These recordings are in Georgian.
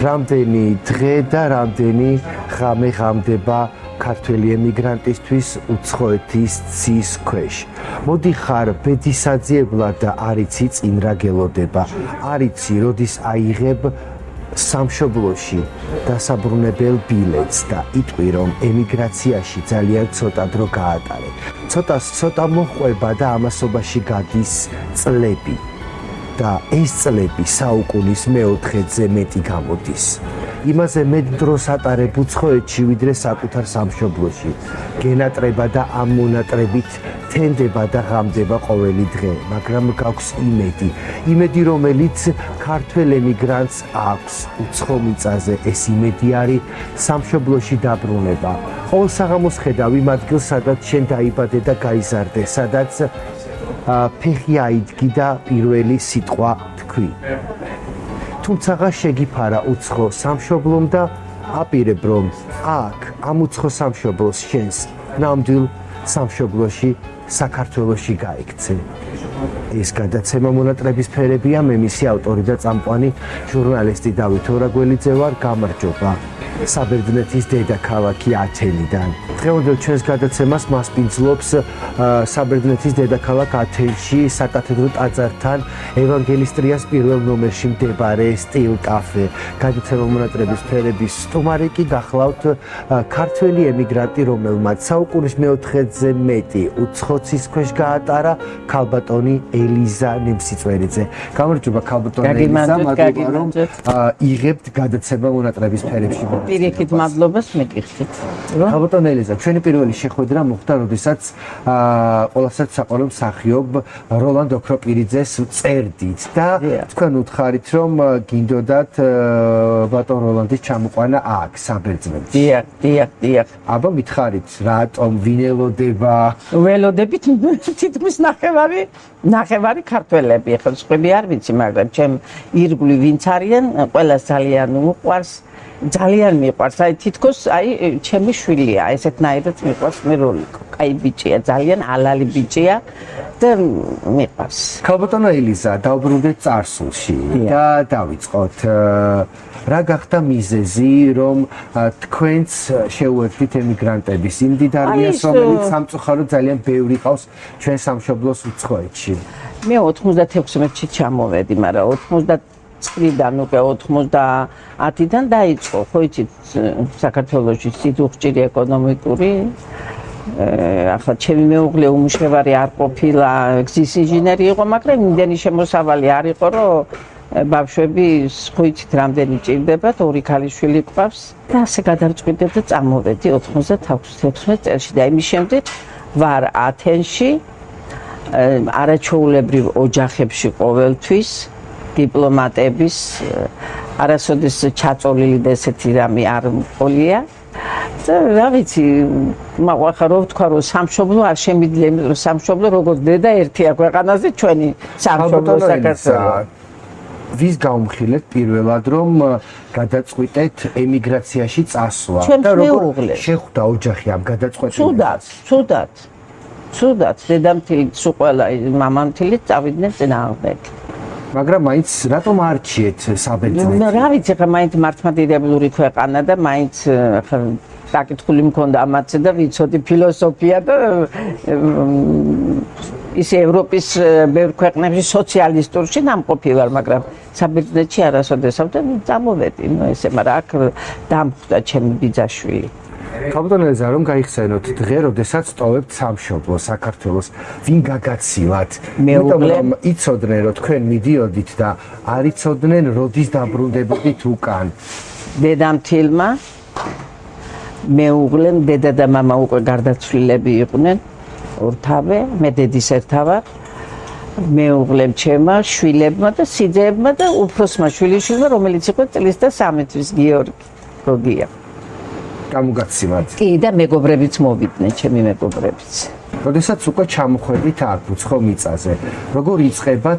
რამდენი დღე და რამდენი ღამე ღამდება ქართველი ემიგრანტისთვის უცხოეთის ცის ქვეშ. მოდი ხარ ბედისაძიებლად და არიცი წინ რა გელოდება. არიცი როდის აიღებ სამშობლოში დასაბრუნებელ ბილეთს და იტყვი რომ ემიგრაციაში ძალიან ცოტა დრო გაატარე. ცოტა მოყვება და ამასობაში გადის წლები. და ეს წლები საუკუნის მეოთხედზე მეტი გამოდის. იმაზე მეტ დროს ატარებ უცხოეთში ვიდრე საკუთარ სამშობლოში. გენატრება და ამ მონატრებით თენდება და ღამდება ყოველი დღე, მაგრამ გაქვს იმედი, რომელიც ქართველ ემიგრანტს აქვს უცხო მიწაზე. ეს იმედი არის სამშობლოში დაბრუნება. ყოველ საღამოს ხედავ იმ ადგილს, სადაც შენ დაიბადე და გაიზარდე, სადაც ფეხი აიდგი და პირველი სიტყვა თქვი. თუმცა შეგიფარა უცხო სამშობლომ და აპირებ რომ აქ ამ უცხო სამშობლოს შენს ნამდვილ სამშობლოში საქართველოში გაიქცე. ეს გადაცემა მონატრების ფერებია, მე მისი ავტორი და წამყვანი ჟურნალისტი დავით ორაგველიძე ვარ. გამარჯობა. საბერძნეთის დედაქალაქი ათენიდან. დღევანდელ ჩვენს გადაცემას მასპინძლობს საბერძნეთის დედაქალაქ ათენში საკათედრო ტაძართან ევანგელისტრიას პირველ ნომერში მდებარე სტილ კაფე. გადაცემა მონატრების ფერების სტუმარი კი გახლავთ ქართველი ემიგრანტი, რომელმაც საუკუნის მეოთხედზე მეტი უცხოცის ქვეშ გაატარა, ქალბატონი ელიზა ნემსიწვერიძე. გამარჯობა ქალბატონი ელიზა, მადლობა რომ იღებთ გადაცემა მონატრების ფერებში. პირიქით მადლობას მეკითხით. ქალბატონი ელიზა, ჩვენი პირველი შეხვედრა მოხდა, როდესაც ყოველსაც საყოველთაო მსახიობ როლანდ ოქროპირიძეს წერდით და თქვენ უთხარით რომ გინდოდათ ბატონ როლანდის ჩამოყვანა აქ საბერძნეთში. დიახ. აბა მითხარით, რატომ ვინელოდება? ველოდებით თითქმის ნახევარი ქართველები, ხო სხვები არ ვიცი, მაგრამ ჩემ ირგვლივ ვინც არიან, ყველას ძალიან უყვარს. ძალიან მიყვარს, თითქოს ჩემი შვილია, ესეთნაირად მიყვარს მე როლი. კაი ბიჭია, ძალიან ალალი ბიჭია და მიყვარს. ქალბატონო ელიზა, დავბრუნდეთ წარსულში და დავიწყოთ. რა გახდა მიზეზი, რომ თქვენც შეუერთდით ემიგრანტების იმ დიდარიას, რომელიც სამწუხაროდ ძალიან ბევრი ყავს ჩვენ სამშობლოს უცხოეთში? მე 96-ში ჩამოვედი, მაგრამ 90-დან უკვე 90-დან დაიწყო, ხო იცით, საქართველოში სიცოცხლე ეკონომიკური. ახლა ჩემი მეუღლე უმუშევარი არ ყოფილა, გზის ინჟინერი იყო, მაგრამ იმდენი შემოსავალი არ იყო, რომ ბავშვები ხო იცით, რამდენი ჭირდებათ, ორი ქალიშვილი ყავს და ასე გადავწყვიტე და წამოვედი 96 წელს და იმის შემდეგ ვარ ათენში, არაჩვეულებრივ ოჯახებში ყოველთვის. დიპლომატების არასოდეს ჩაწოლილი და ესეთი რამე არ მყოლია და რა ვიცი, მაგახარ რო ვთქვა რომ სამშობლო არ შემიძლია, იმიტომ რომ სამშობლო როგორც დედა ერთია ქვეყანაზე, ჩვენი სამშობლო საქართველო. ვის გაუმხილეთ პირველად რომ გადაწყვიტეთ ემიგრაციაში წასვლა და როგორ შეხვდა ოჯახი ამ გადაწყვეტილებას? ცუდად დედამთილით სულ ყველა მამამთილით წავიდნენ წინააღმდეგ. მაგრამ მაინც რატომ არჩიეთ საბერძნეთი? რა ვიცი, ხა მაინც მართლმადიდებლური ქვეყანა და მაინც ხა დაკითხული მქონდა ამაზე და ვიცოდი ფილოსოფია და ის ევროპის ბევრ ქვეყნებში სოციალისტურში ნამყოფი ვარ, მაგრამ საბერძნეთში არასოდესავ და წამოვედი, ესე, მაგრამ აქ დამხვდა ჩემი ბიძაშვილი. ქალბატონო ელიზა, რომ გაიხსენოთ დღე, როდესაც ტოვებთ სამშობლოს საქართველოს, ვინ გაგაცილათ? იმიტომ რომ იცოდნენ, რომ თქვენ მიდიოდით და არ იცოდნენ, როდის დაბრუნდებოდით უკან. დედამთილმა, მეუღლემ, დედა და მამა უკვე გარდაცვლილები იყვნენ, ორთავე, მე დედის ერთავარ, მეუღლემ ჩემმა, შვილებმა და სიძეებმა და უფროსმა შვილიშვილმა, რომელიც იყო წლის და 3 თვის გიორგია. გამოგაცილათ. კი და მეგობრებიც მოვიდნენ, ჩემი მეგობრებიც. როდესაც უკვე ჩამოხვედით აქ უცხო მიწაზე, როგორ იწყება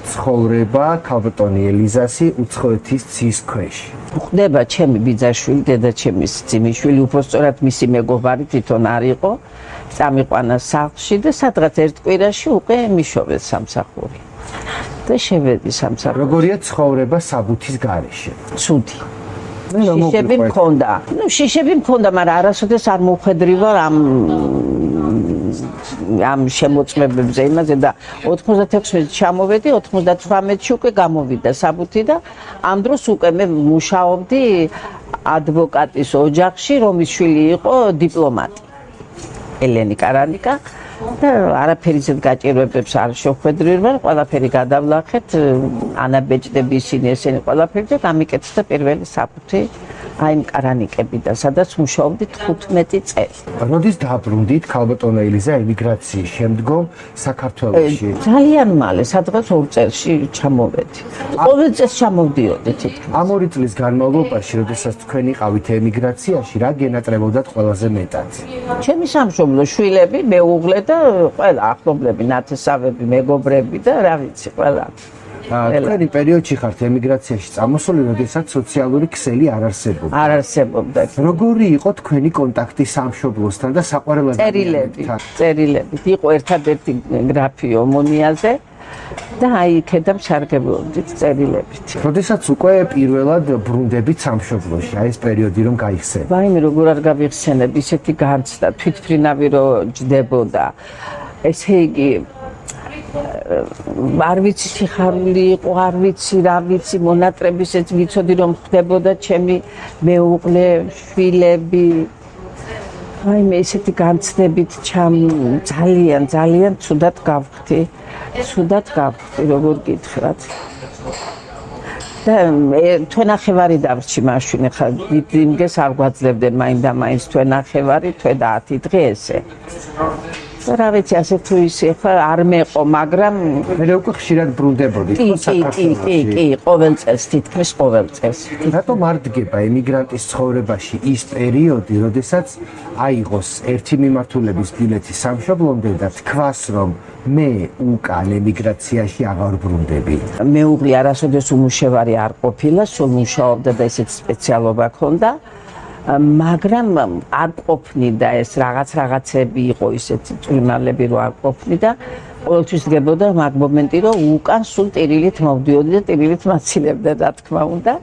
ცხოვრება ქალბატონი ელიზასი უცხოეთის ცის ქვეშ? ხდება ჩემი ბიძაშვილი, დედაჩემის ძიმიშვილი, უბრალოდ მისი მეგობარი თვითონ არ იყო, წამიყვანა სახლში და სადღაც ერთ კვირაში უკვე მიშოვეს სამსახური. და შევედი სამსახურში. როგორია ცხოვრება საბუთის გარეშე? ცუდი. შიშები მქონდა. ნუ შიშები მქონდა, მაგრამ არასოდეს არ მოვხედრი ვარ ამ შემოწმებებზე იმაზე და 96-ში ჩამოვედი, 98-ში უკვე გამოვიდა საბუთი და ამ დროს უკვე მე მუშაობდი ადვოკატის ოჯახში, რომის შვილი იყო დიპლომატი. ელენი კარანიკა და არაფერისად გაჭირვებებს არ შევხვედრი ვარ, ყველაფერი გადავლახეთ, ანაბეჭდები ისინი ესენი ყველაფერი და გამიკეთდა პირველი საბუთი აი იმ კარანიკებიდან, სადაც მუშაობდი 15 წელი. როდის დაბრუნდით ქალბატონო ელიზა ემიგრაციის შემდგომ საქართველოში? ძალიან მალე, სადღაც 2 წელში ჩამოვედი. ყოველ წელს ჩამოვდიოდი თითქმის. ამ 2 წლის განმავლობაში, როდესაც თქვენ იყავით ემიგრაციაში, რა გენატრებოდათ ყველაზე მეტად? ჩემი სამშობლო შვილები, მეუღლე და ყველა ახლობლები, ნათესავები, მეგობრები და რა ვიცი, ყველა. თქვენი პერიოდში ხართ ემიგრაციაში წამოსული, როდესაც სოციალური ქსელი არ არსებობდა. არ არსებობდა. როგორი იყო თქვენი კონტაქტი სამშობლოსთან და საყვარელ ადამიანებთან? წერილები. იყო ერთადერთი გრაფი ომონიაზე და აი იქედან სარგებლობდით წერილებით. როდესაც უკვე პირველად ბრუნდებით სამშობლოში, აი ეს პერიოდი რომ გაიხსენეთ. ვაიმე როგორ არ გავიხსენებ, ისეთი განცდა, თვითფრინავი რო ჯდებოდა. ესე იგი არ ვიცი სიხარული იყო, არ ვიცი რა ვიცი, მონატრებისეც ვიცოდი რომ ხდებოდა ჩემი მეუღლე, შვილები. აი მე ესეთი განცდებით ძალიან ცუდად გავხდი. ცუდად გავხდი, როგორ გითხრათ. და თვენახევარი დავრჩი მაშინ, ხა იმგეს არ გვაძლევდნენ მაინდა-მაინც თვენახევარი, თვე და 10 დღე ესე. რა ვიცი, ასე თუ ისე ხა არ მეყო, მაგრამ მე უკვე ხშირად ბრუნდებოდით საქართველოში. კი, ყოველ წელს, თითქმის ყოველ წელს. რატომ არ დგება ემიგრანტის ცხოვრებაში ის პერიოდი, როდესაც აიღოს ერთი მიმართულების ბილეთი სამშობლომდე და თქვას, რომ მე უკან ემიგრაციაში აღარ ბრუნდები? მეუღლე არასოდეს უმუშევარი არ ყოფილა, სულ მუშაობდა და ესეთი სპეციალობა ჰქონდა. მაგრამ არ ყოფნიდა ეს რაღაცები იყო ისეთი წვიმალები რომ არ ყოფნიდა ყოველთვის დგებოდა მაგ მომენტი რომ უკან სულ ტირილით მოვდიოდი და ტირილით მაცილებდა რა თქმა უნდა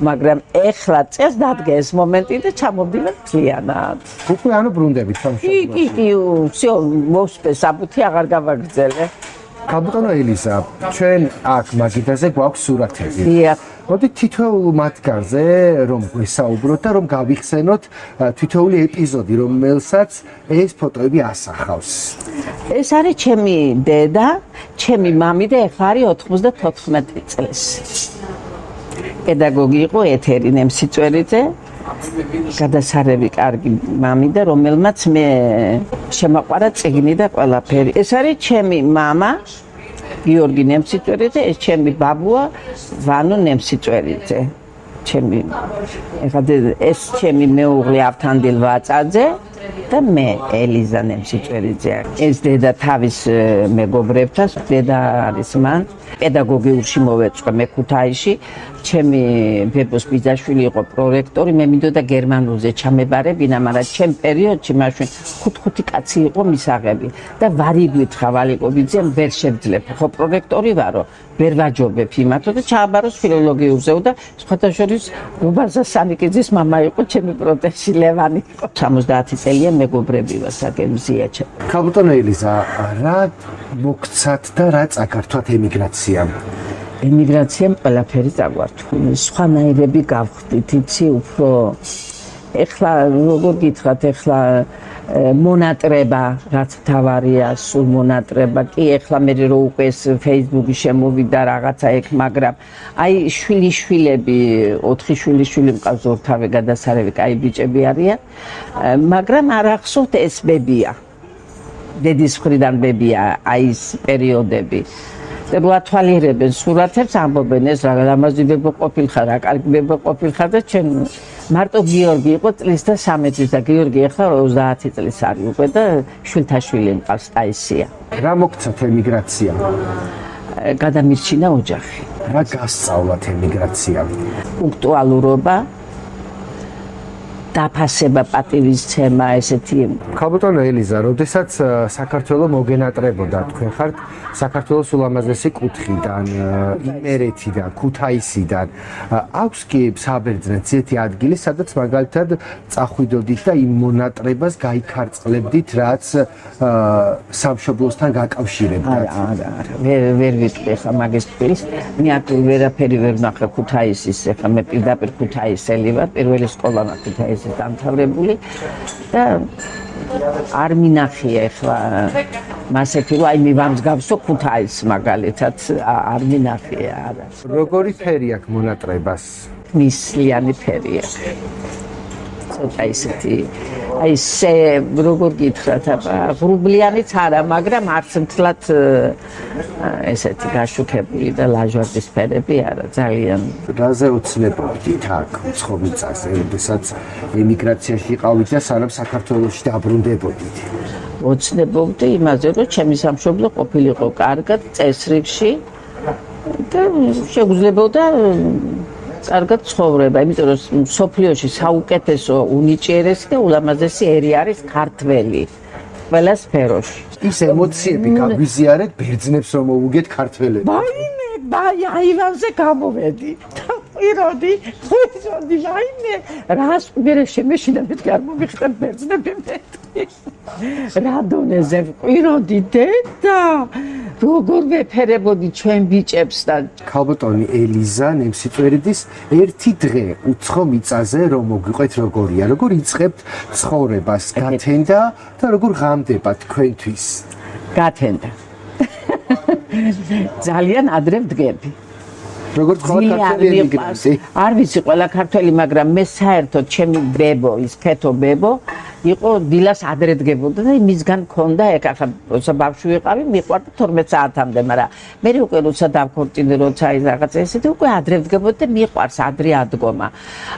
მაგრამ ეხლა წეს დადგა ეს მომენტი და ჩამოვდივარ მთლიანად. უკვე ანუ ბრუნდებით სამშობლოში? კი, всё, მოსპე საბუთი აღარ გავაგრძელე. ქალბატონო ელიზა, ჩვენ აქ მაგიდაზე გვაქვს სურათები. დიახ. მოდით თითოეულ მათგანზე რომ გვესაუბროთ და რომ გავიხსენოთ თითოეული ეპიზოდი, რომელსაც ეს ფოტოები ასახავს. ეს არის ჩემი დედა, ჩემი მამი და ეხლა არის 94 წლის. პედაგოგი იყო ეთერი ნემსიწვერიძე. გადასარევი კარგი მამი და რომელმაც მე შემაყვარა წიგნი და ყველაფერი. ეს არის ჩემი მამა გიორგი ნემსიწვერიძე, ეს ჩემი ბაბუა ვანო ნემსიწვერიძე. ეს ჩემი მეუღლე ავთანდილ ვაწაძე და მე ელიზა ნემსიწვერიძე. ეს დედა თავის მეგობრებთან, დედა არის მან პედაგოგიურში მოვეწყო მე ქუთაისში. ჩემი ბებოს ბიძაშვილი იყო პრორექტორი, მე მინდოდა გერმანულზე ჩამებარებინა, მაგრამ ჩემ პერიოდში მაშინ 5 კაცი იყო მისაღები და ვარიგვით ხავალიკობიძე ვერ შევძლებ. ხო პრორექტორი ვარო, ვერ ვაჯობებ იმათო და ჩააბაროს ფილოლოგიურზე და სხვათა შორის უბაზა სანიკიძის მამა იყო ჩემი პროტეჟი ლევანი. 70 წელია მეგობრები ვარ საგემზია. ქალბატონო ელიზა, რა მოგცათ და რა წაგართვათ ემიგრაციამ? ემიგრაციამ ყველაფერი წაგვართვა. სხვანაირები გავხდით, იცი უფრო ეხლა როგორ გითხრათ, ეხლა მონატრება რაც თავარია, სულ მონატრება. კი, ეხლა მე რო უკვე ეს Facebook-ი შემოვიდა რაღაცა ეგ, მაგრამ აი შვილიშვილები, 4 შვილიშვილი მყავს, ორთავე გადასარევი, კაი ბიჭები არიან, მაგრამ არ ახსოვთ ეს ბებია. დედის მხრიდან ბებია, აი ეს პერიოდები. ათვალიერებენ სურათებს, ამბობენ ეს რა ლამაზი ბებო ყოფილხარ, რა კარგი ბებო ყოფილხარ და ჩვენ მარტო გიორგი იყო წლის და 13 წლის და გიორგი ახლა 30 წლის არის უკვე და შვილთაშვილი მყავს ტაისია. რა მოგცათ ემიგრაციამ? გადამირჩინა ოჯახი. რა გასწავლათ ემიგრაციამ? პუნქტუალურობა დაფასება, პატივისცემა, ესეთი. ქალბატონო ელიზა, როდესაც საქართველოს მოგენატრებოდა, თქვენ ხართ საქართველოს ულამაზესი კუთხიდან, იმერეთიდან, ქუთაისიდან. აქვს კი საბერძნეთ ზეთი ადგილი, სადაც მაგალითად წახვიდოდით და იმ მონატრებას გაიქარწყლებდით, რაც სამშობლოსთან გაკავშირებდათ. არა, ვერ ვიტყვი ხა მაგის თქვილს. მე აქ ვერაფერი ვერ ნახე ქუთაისის, ხა მე პირდაპირ ქუთაისელი ვარ, პირველი სკოლა მაქვს ქუთაისის დამთავრებული და არ მინახია ხა მასეთი რომ აი მივამსგავსო ქუთაისს მაგალითად არ მინახია არა. როგორი ფერი აქვს მონატრებას? მისლიანი ფერი აქვს. ცოტა ისეთი აი ესე როგორ გითხრათ აბა ღრუბლიანიც არა, მაგრამ არც მთლად ესეთი გაშუქებული და ლაჟვარდის ფერები არა, ძალიან. რაზე ოცნებობდით აქ უცხომიწაზე, როდესაც ემიგრაციაში იყავით და სანამ საქართველოში დაბრუნდებოდით? ოცნებობდი იმაზე, რომ ჩემი სამშობლო ყოფილიყო კარგად წესრიგში და შეგვძლებოდა კარგად ცხოვრება, იმიტომ რომ სოფლიოში საუკეთესო, უნიჭიერესი და ულამაზესი ერი არის ქართველი ყველა სფეროში. ის ემოციები გაგვიზიარეთ ბერძნებს რომ მოუგეთ ქართველები. აივანზე გამოვედი და პიროდი, ვაიმე, რას მე შემეშინა მეთქი არ მომიხდარ ბერძნები მეთქი. რა დონეზე ვყიროდი დედა, როგორ ვეფერებოდი ჩვენ ბიჭებს და ქალბატონი ელიზა ნემსიწვერიდის ერთი დღე უცხო მიწაზე რომ მოგვიყვეთ როგორია, როგორ იწყებთ ცხოვრებას, გათენდა და როგორ ღამდება თქვენთვის? გათენდა. ძალიან ადრე ვდგები. როგორც ყველა ქართველი ემიგრანტი. არ ვიცი ყველა ქართველი, მაგრამ მე საერთოდ ჩემი ბებო, ის ქეთო ბებო იყო დილას ადრე დგებოდა და მისგან მქონდა ეკახა, როცა ბავშვი ვიყავი, მიყვარდა 12 საათამდე, მაგრამ მე უკვე როცა დავქორწინე, როცა ის რაღაცა ესეთი უკვე ადრე ვდგებოდა და მიყვარს ადრე ადგომა.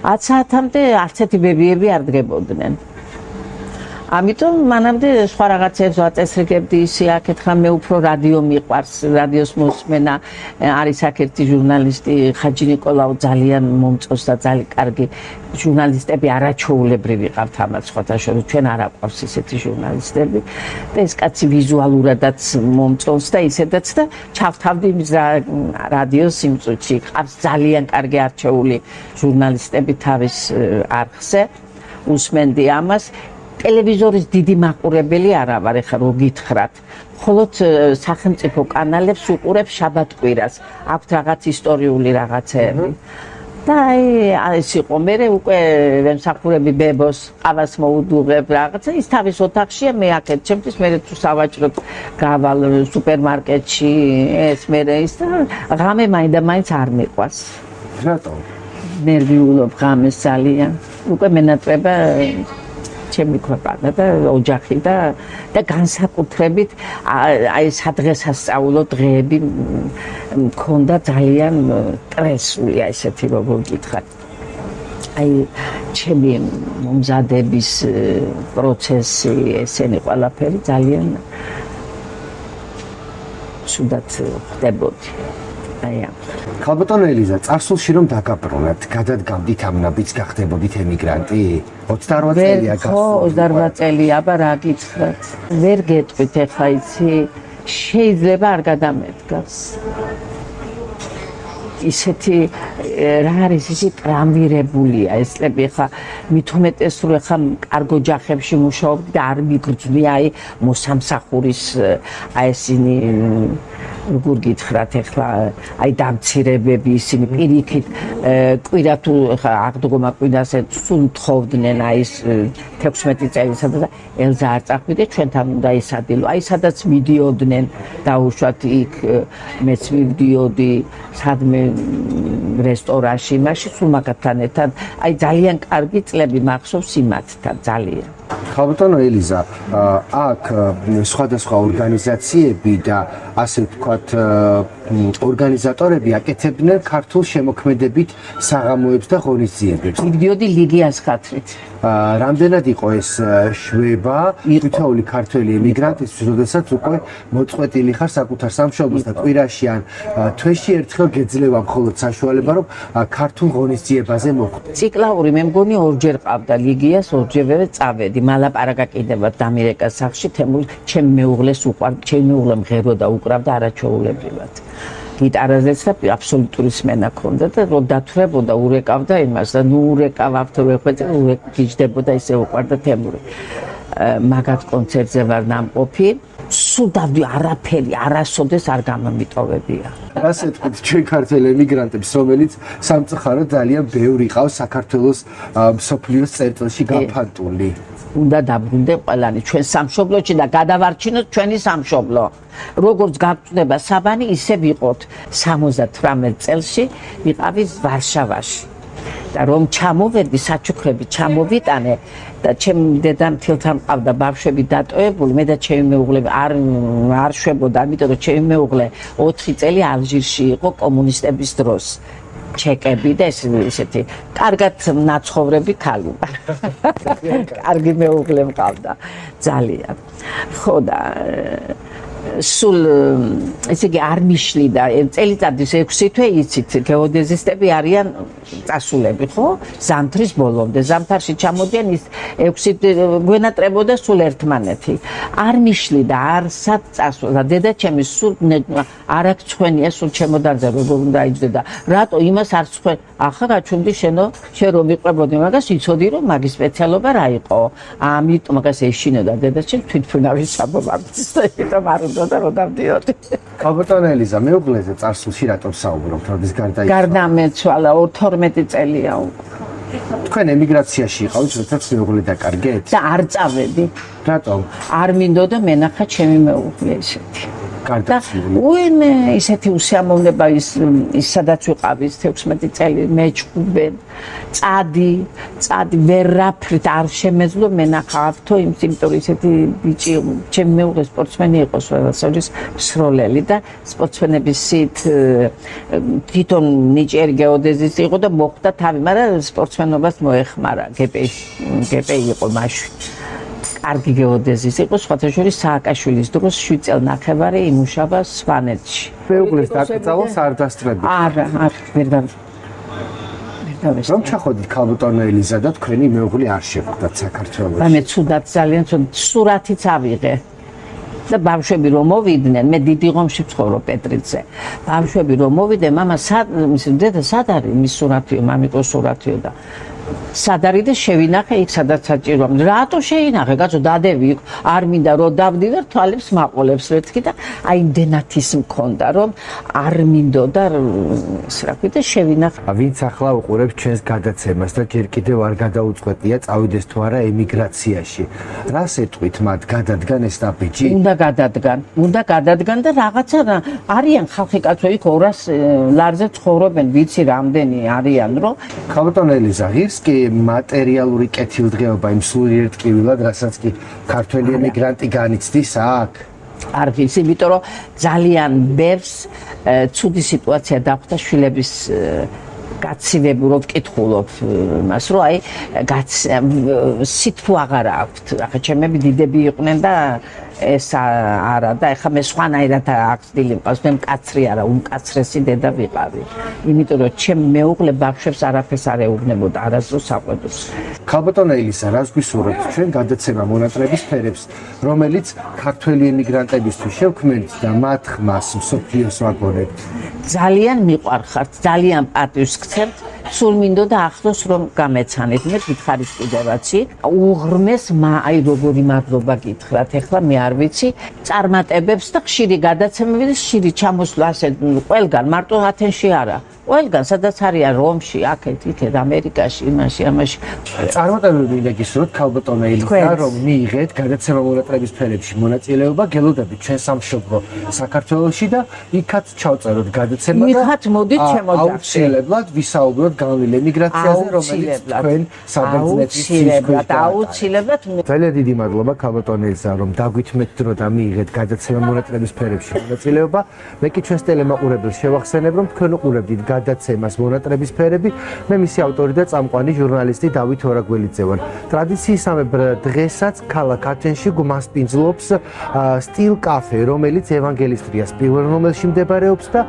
10 საათამდე არც ერთი ბებიები არ დგებოდნენ. ამიტომ მანამდე სხვა რაღაცებს ვაწესრიგებდი, ისე აკეთხა მე უფრო რადიო მიყვარს, რადიოს მოსმენა, არის აქ-ერთი ჟურნალისტი ხაჯი ნიკოლაუ ძალიან მომწონს და ძალიან კარგი ჟურნალისტები არაჩვეულებრივი ყავთ ამათ სხვათა შორის, ჩვენ არ აყვარს ისეთი ჟურნალისტები და ეს კაცი ვიზუალურადაც მომწონს და ისედაც და ჩავთავდი იმის რადიოს იმ წუთში, ყავს ძალიან კარგი არჩეული ჟურნალისტები თავის არხზე, უსმენდი ამას. ტელევიზორის დიდი მაყურებელი არა ვარ, ეხლა რო გითხრათ. მხოლოდ სახელმწიფო კანალებს უყურებ შაბათ-კვირას. აქვთ რაღაც ისტორიული რაღაცეები. და ეს იყო მე უკვე ვემსახურები ბებოს, ყავას მოუდუღებ რაღაცა, ის თავის ოთახშია, მე აქეთ ჩემთვის მე თუ სავაჭროდ გავალ სუპერმარკეტში, ეს მე ის და ღამე მაინდა-მაინც არ მიყვარს. რატო? ნერვიულობ ღამეს ძალიან. უკვე მენატრება ჩემი ქვეყანა და ოჯახი და განსაკუთრებით აი სადღესასწაულო დღეები მქონდა ძალიან სტრესული, ესეთი როგორ გითხრათ. აი ჩემი მომზადების პროცესი, ესენი ყველაფერი ძალიან ცუდად ხდებოდი. ქალბატონო ელიზა, წარსულში რომ დაგაბრუნებთ, გადადგამდით ამ ნაბიჯს გახდებოდით ემიგრანტი? 28 წელია გასული. 28 წელია, აბა რა გითხრათ. ვერ გეტყვით ეხლა იცი, შეიძლება არ გადამედგას. ისეთი რა არის ისი ტრამვირებულია ესლები ხა მით უმეტეს რომ ხა კარგ ოჯახებში მუშაობდი და არ მიგრძნი აი მოსამსახურის აი ესენი როგორ გითხრათ ეხლა აი დამცირებები ისინი პირიქით კვირა თუ ხა აღდგომა კვირას სულ თხოვდნენ აი ეს 16 წელისა და ელზა არ წახვიდე ჩვენთან უნდა ისადილო აი სადაც მიდიოდნენ დაუშვათ იქ მეც მივდიოდი სადმე რესტორანში, მაშინ სულ მაგათთან ერთად, აი ძალიან კარგი წლები მახსოვს იმათთან, ძალიან. ხალბატონო ელიზა, აქ სხვადასხვა ორგანიზაციები და ასე ვთქვათ, ორგანიზატორები აკეთებდნენ ქართულ შემოქმედებით საღამოებს და ღონისძიებებს. მიდიოდი ლიგიას ხათრით. რამდენად იყო ეს შვება თითოეული ქართველი ემიგრანტისთვის, როდესაც უკვე მოწყვეტილი ხარ საკუთარ სამშობლოს და კვირაში ან თვეში ერთხელ გეძლევა მხოლოდ საშუალება, რომ ქართულ ღონისძიებაზე მოხვდე. ციკლაური მე მგონი ორჯერ ყავდა ლიგიას, ორჯერვე წავედი. მალაპარაკა კიდევ დამირეკა სახში, თემურ ჩემ მეუღლეს უყვარდა, ჩემ მეუღლე მღეროდა, უკრავდა არაჩვეულებრივად. გიტარაზეც და აბსოლუტური სმენა ჰქონდა და რომ დათვრებოდა ურეკავდა იმას და ნუ ურეკავ ავთო ვეხვეწე გიждდებოდა ისე უყვარდა თემური. მაგათ კონცერტზე ვარ ნამყოფი. სულ დავდი არაფერი არასოდეს არ გამომიტოვებია. ასე თქვით ჩვენ ქართველ ემიგრანტებს, რომელიც სამწუხაროდ ძალიან ბევრი ყავს საქართველოს მსოფლიოს წერტილში გაფანტული. უნდა დაბრუნდე ყველანი ჩვენ სამშობლოში და გადავარჩინოთ ჩვენი სამშობლო. როგორც გაგწდება საბანი, ისე ვიყოთ 78 წელში ვიყავი ვარშავაში. და რომ ჩამოვედი საჩუქრები ჩამოვიტანე და ჩემი დედამ თილთან ყავდა ბავშვები დატოვებული, მე და ჩემი მეუღლე არ შვებოდა, ამიტომ რომ ჩემი მეუღლე 4 წელი ალჟირში იყო კომუნისტების დროს. ჩეკები და ესეთი კარგად ნაცხოვრები ქალი. კარგი მეუღლე მყავდა ძალიან. ხო და სულ ესე იგი არ მიშლიდა წელიწადის 6 თვე იცით გეოდეზისტები არიან წასულები ხო ზამთრის ბოლომდე ზამთარში ჩამოდიან ის 6 გვენატრებოდა სულ ერთმანეთი არ მიშლიდა არ სად წასვლა დედა ჩემი სულ არ აქვს ცხენია სულ ჩემოდანზე როგორ უნდა იჯდა რატო იმას არ ცხენ ახლა გაჩვენდი შენო შენ რომ მიყვებოდი მაგას იცოდი რომ მაგის სპეციალობა რა იყო ამიტომ მაგას ეშინოდა დედა ჩემ თვითმფრინავის საბობამის და იმიტომ არ და რო დავდიოდი. ხალბატონო ელიზა, მეუღლეზე წარსულში რატომ საუბრობთ, როდის გარდაიცვალა? გარდამეცვალა 12 წელია უკვე. თქვენ ემიგრაციაში იყავით, როდესაც მეუღლე დაკარგეთ? და არ წავედი. რატომ? არ მინდოდა მენახა ჩემი მეუღლე ისეთი. გარდაცვლილი. უიმე ისეთი უსიამოვნება ის სადაც ვიყავი 16 წელი მეჭუბენ. წადი ვერაფრით არ შემეძლო მენახა ავთო იმიტომ ისეთი ბიჭი ჩემი მეუღლე სპორტსმენი იყო სვერასოლის მსროლელი და სპორტსმენების სით თვითონ ნიჭიერი გეოდეზისტი იყო და მოხვდა თავი, მაგრამ სპორტსმენობას მოეხმარა გპ იყო მაშინ. კარგი გეოდეზისტი იყო სხვათა შორის სააკაშვილის დროს 7 წელნახევარი იმუშავა სვანეთში. მეუღლეს დაკრძალოს არ დასწრებით. არა, ვერ რომ ჩახოდით ხალბატონო ელიზა და თქვენი მეუღლე არ შეხვდათ საქართველოში. მე ცუდად ძალიან სურათიც ავიღე. და ბავშვები რომ მოვიდნენ, მე დიდი ღომში ვცხოვრობ პეტრიძე. ბავშვები რომ მოვიდნენ, მამა დედა სად არის მის სურათიო, მამიკოს სურათიო და სად არის და შევინახე იქ სადაც საჭიროა. რატო შეინახე? კაცო დადები იქ არ მინდა რომ დავდივარ თვალებს მაყოლებს ვეთქი და აი იმდენად ის მქონდა რომ არ მინდოდა ის რა ქვია შევინახე. ვინც ახლა უყურებს ჩვენს გადაცემას და ჯერ კიდევ არ გადაუწყვეტია წავიდეს თუ არა ემიგრაციაში. რას ეტყვით მათ გადადგან ეს დაბიჯი? უნდა გადადგან და რაღაცა არიან ხალხი კაცო იქ 200 ლარზე ცხოვრობენ, ვიცი რამდენი არიან რომ ხალბატონო ელიზა ღირს კი მატერიალური კეთილდღეობა იმ სულიერტკივილად, რასაც კი ქართველი ემიგრანტი განიცდის აქ. არ ვიცი, იმიტომ რომ ძალიან ბევრს ცუდი სიტუაცია დახვდა შვილების გაცივები რო ვკითხულობ მას რომ აი სითბო აღარ აქვთ. ახლა ჩემები დიდები იყვნენ და ეს არა და ეხლა მე სხვანაირად აღწდილი მყავს მე მკაცრი არა უმკაცრესი დედა ვიყავი იმიტომ რომ ჩემ მეუღლე ბავშვებს არაფერს არ ეუბნებოდა არასდროს საყვედურს. ხალბატონო ელიზა, რას გვისურვებთ ჩვენ გადაცემა მონატრების ფერებს, რომელიც ქართველი ემიგრანტებისთვის შევქმნით და მათ ხმას მსოფლიოს ვაგონებთ. ძალიან მიყვარხართ, ძალიან პატივს გცემთ. სულ მინდოდა ახლოს რომ გამეცანეთ. მე გითხარით კიდევაცი, უღრმეს აი როგორი მადლობა გითხრათ. ეხლა მე არ ვიცი, წარმატებებს და ხშირი გადაცემები და ხშირი ჩამოსვლა ასე ყველგან, მარტო ათენში არა. ყველგან, სადაც არიან რომში, აქეთ, იქეთ, ამერიკაში, იმაში, ამაში. წარმატებები მინდა გისურვოთ ხალბატონო ელიზა, რომ მიიღეთ გადაცემა მონატრების ფერებში მონაწილეობა, გელოდებით ჩვენ სამშობლო საქართველოში და იქაც ჩავწეროთ გადაცემა და იქაც მოდით ჩემო აუცილებლად ვისაუბროთ გავლილ ემიგრაციაზე, რომელიც თქვენ საბერძნეთის ცისქვეშ აუცილებლად ძალიან დიდი მადლობა ქალბატონელსა, რომ დაგვითმეთ დრო და მიიღეთ გადაცემა მონატრების სფერებში მონაწილეობა. მე კი ჩვენს ტელემაყურებელს შევახსენებ, რომ თქვენ უყურებდით გადაცემას მონატრების სფერები. მე მისი ავტორი და წამყვანი ჟურნალისტი დავით ორაგველიძე ვარ. ტრადიციისამებრ დღესაც ქალაქ ათენში გვასპინძლობს სტილ კაფე, რომელიც ევანგელისტრიას პირველ ნომერში მდებარეობს და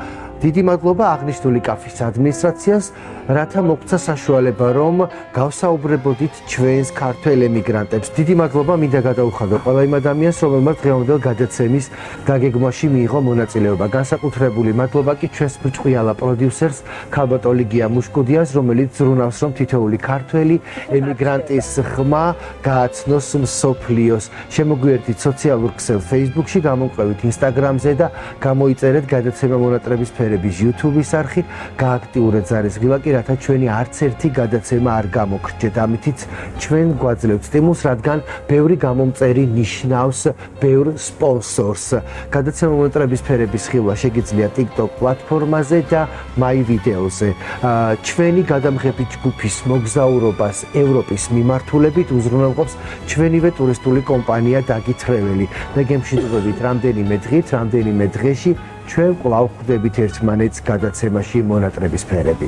დიდი მადლობა აღნიშნული კაფის ადმინისტრაციას, რათა მოგცა საშუალება, რომ გავსაუბრებოდით ჩვენს ქართველ ემიგრანტებს. დიდი მადლობა მინდა გადაუხადო ყველა იმ ადამიანს, რომელმაც დღევანდელ გადაცემის დაგეგმვაში მიიღო მონაწილეობა. განსაკუთრებული მადლობა კი ჩვენს ბრჭყვიალა პროდიუსერს ქალბატონ გია მუშკუდიას, რომელიც ზრუნავს, რომ თითოეული ქართველი ემიგრანტის ხმა გააცნოს მსოფლიოს. შემოგვიერთდით სოციალურ ქსელ Facebook-ში, გამომყევით Instagram-ზე და გამოიწერეთ გადაცემა მონატრების YouTube-ის არხი, გააქტიურეთ ზარისღილა კი, რათა ჩვენი არც ერთი გადაცემა არ გამოგრჩეთ. ამითიც ჩვენ გვაძლევთ სტიმულს, რადგან ბევრი გამომწერი ნიშნავს ბევრ სპონსორს. გადაცემა მონატრების სფერების ხილვა შეგიძლია TikTok პლატფორმაზე და My Videos-ზე. ჩვენი გადამღები ჯგუფის მოგზაურობას ევროპის მიმართულებით უზრუნველყოფს ჩვენივე ტურისტული კომპანია დაგითხრეველი. მე გემშვიდობებით რამდენიმე დღით, რამდენიმე დღეში ჩვენ კვლავ ხვდებით ერთმანეთს გადაცემაში მონატრების სფერები.